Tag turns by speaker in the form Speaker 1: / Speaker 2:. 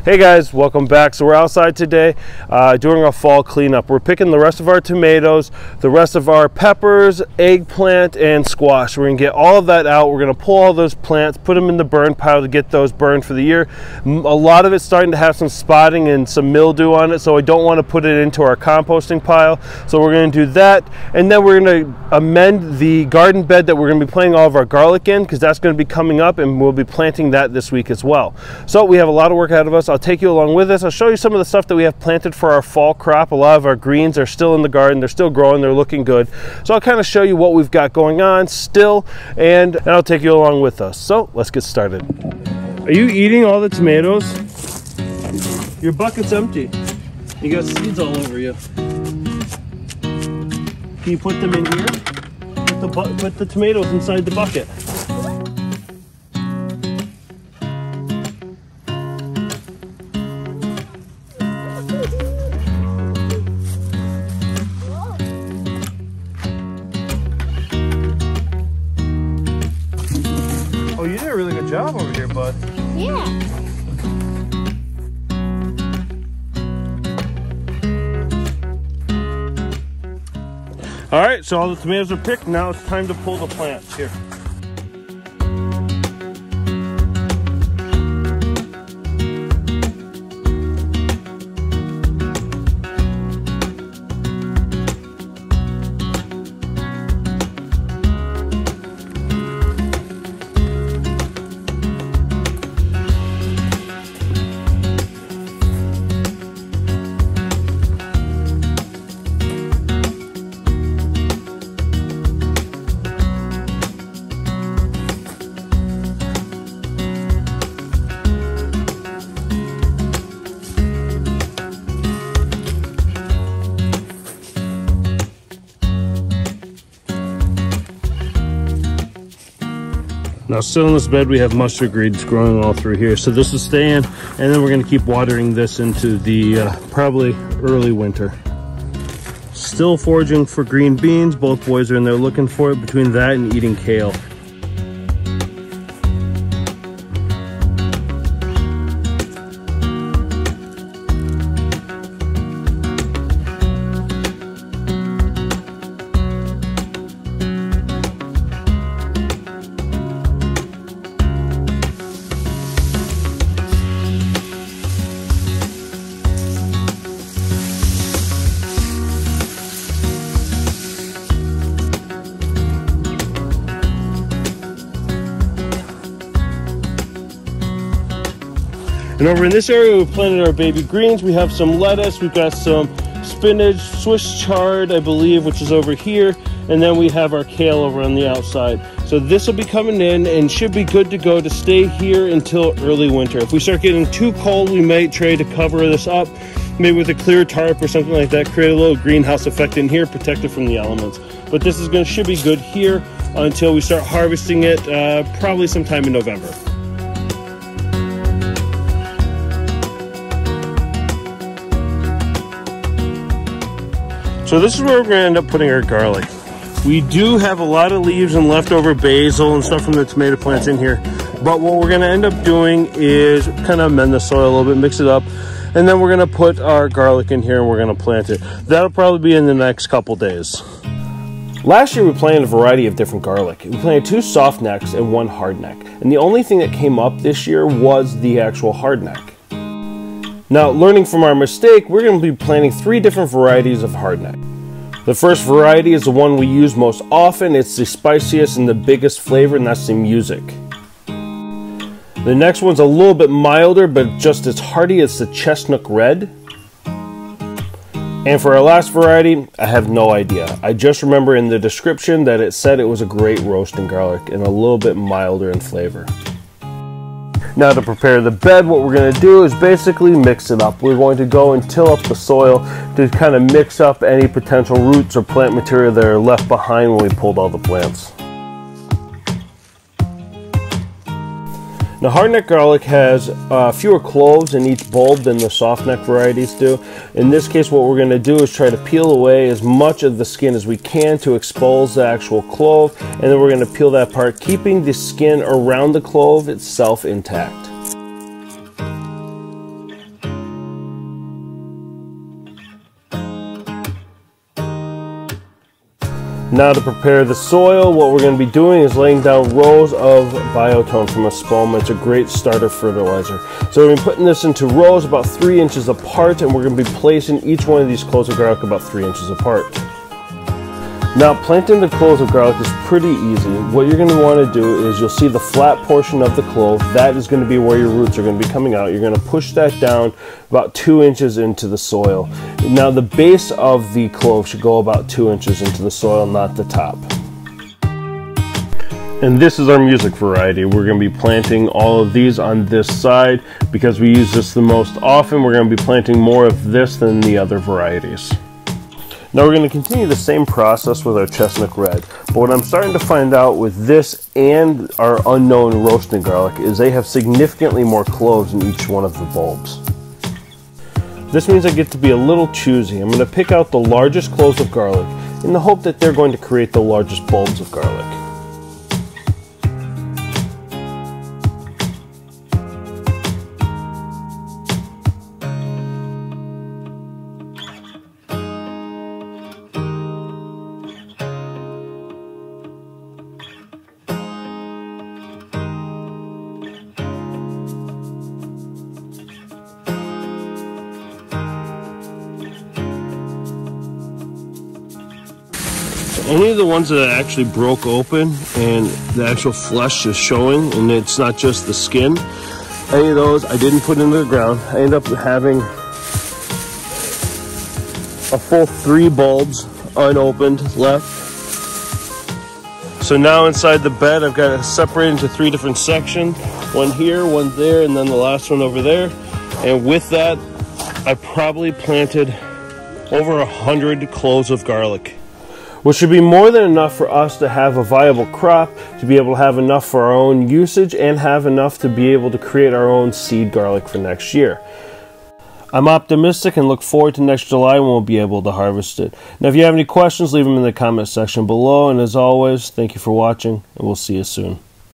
Speaker 1: Hey guys, welcome back. So we're outside today doing our fall cleanup. We're picking the rest of our tomatoes, the rest of our peppers, eggplant, and squash. We're gonna get all of that out. We're gonna pull all those plants, put them in the burn pile to get those burned for the year. A lot of it's starting to have some spotting and some mildew on it, so I don't want to put it into our composting pile. So we're gonna do that, and then we're gonna amend the garden bed that we're gonna be planting all of our garlic in, because that's gonna be coming up, and we'll be planting that this week as well. So we have a lot of work ahead of us. I'll take you along with us. I'll show you some of the stuff that we have planted for our fall crop. A lot of our greens are still in the garden. They're still growing. They're looking good. So I'll kind of show you what we've got going on still, and I'll take you along with us. So let's get started. Are you eating all the tomatoes? Your bucket's empty. You got seeds all over you. Can you put them in here? Put the tomatoes inside the bucket. Oh, you did a really good job over here, bud.
Speaker 2: Yeah.
Speaker 1: All right, so all the tomatoes are picked. Now it's time to pull the plants here. Now still in this bed we have mustard greens growing all through here, so this is staying, and then we're going to keep watering this into the probably early winter. Still foraging for green beans. Both boys are in there looking for it, between that and eating kale. And over in this area, we've planted our baby greens. We have some lettuce, we've got some spinach, Swiss chard, I believe, which is over here. And then we have our kale over on the outside. So this will be coming in and should be good to go to stay here until early winter. If we start getting too cold, we might try to cover this up, maybe with a clear tarp or something like that, create a little greenhouse effect in here, protect it from the elements. But this is should be good here until we start harvesting it, probably sometime in November. So this is where we're going to end up putting our garlic. We do have a lot of leaves and leftover basil and stuff from the tomato plants in here. But what we're going to end up doing is kind of amend the soil a little bit, mix it up. And then we're going to put our garlic in here and we're going to plant it. That'll probably be in the next couple days. Last year we planted a variety of different garlic. We planted 2 soft necks and 1 hard neck. And the only thing that came up this year was the actual hard neck. Now, learning from our mistake, we're going to be planting 3 different varieties of hardneck. The first variety is the one we use most often. It's the spiciest and the biggest flavor, and that's the music. The next one's a little bit milder, but just as hearty. It's the chestnut red. And for our last variety, I have no idea. I just remember in the description that it said it was a great roasting garlic and a little bit milder in flavor. Now to prepare the bed, what we're going to do is basically mix it up. We're going to go and till up the soil to kind of mix up any potential roots or plant material that are left behind when we pulled all the plants. Now, hardneck garlic has fewer cloves in each bulb than the softneck varieties do. In this case, what we're going to do is try to peel away as much of the skin as we can to expose the actual clove, and then we're going to peel that part, keeping the skin around the clove itself intact. Now to prepare the soil, what we're going to be doing is laying down rows of biotone from Espoma. It's a great starter fertilizer. So we're going to be putting this into rows about 3 inches apart, and we're going to be placing each one of these cloves of garlic about 3 inches apart. Now planting the cloves of garlic is pretty easy. What you're going to want to do is you'll see the flat portion of the clove. That is going to be where your roots are going to be coming out. You're going to push that down about 2 inches into the soil. Now the base of the clove should go about 2 inches into the soil, not the top. And this is our music variety. We're going to be planting all of these on this side because we use this the most often. We're going to be planting more of this than the other varieties. Now we're going to continue the same process with our chestnut red, but what I'm starting to find out with this and our unknown roasted garlic is they have significantly more cloves in each one of the bulbs. This means I get to be a little choosy. I'm going to pick out the largest cloves of garlic in the hope that they're going to create the largest bulbs of garlic. Any of the ones that actually broke open and the actual flesh is showing and it's not just the skin, any of those I didn't put into the ground. I ended up having a full 3 bulbs unopened left. So now inside the bed I've got it separated into 3 different sections. One here, one there, and then the last one over there. And with that, I probably planted over 100 cloves of garlic, which should be more than enough for us to have a viable crop, to be able to have enough for our own usage, and have enough to be able to create our own seed garlic for next year. I'm optimistic and look forward to next July when we'll be able to harvest it. Now if you have any questions, leave them in the comment section below, and as always, thank you for watching, and we'll see you soon.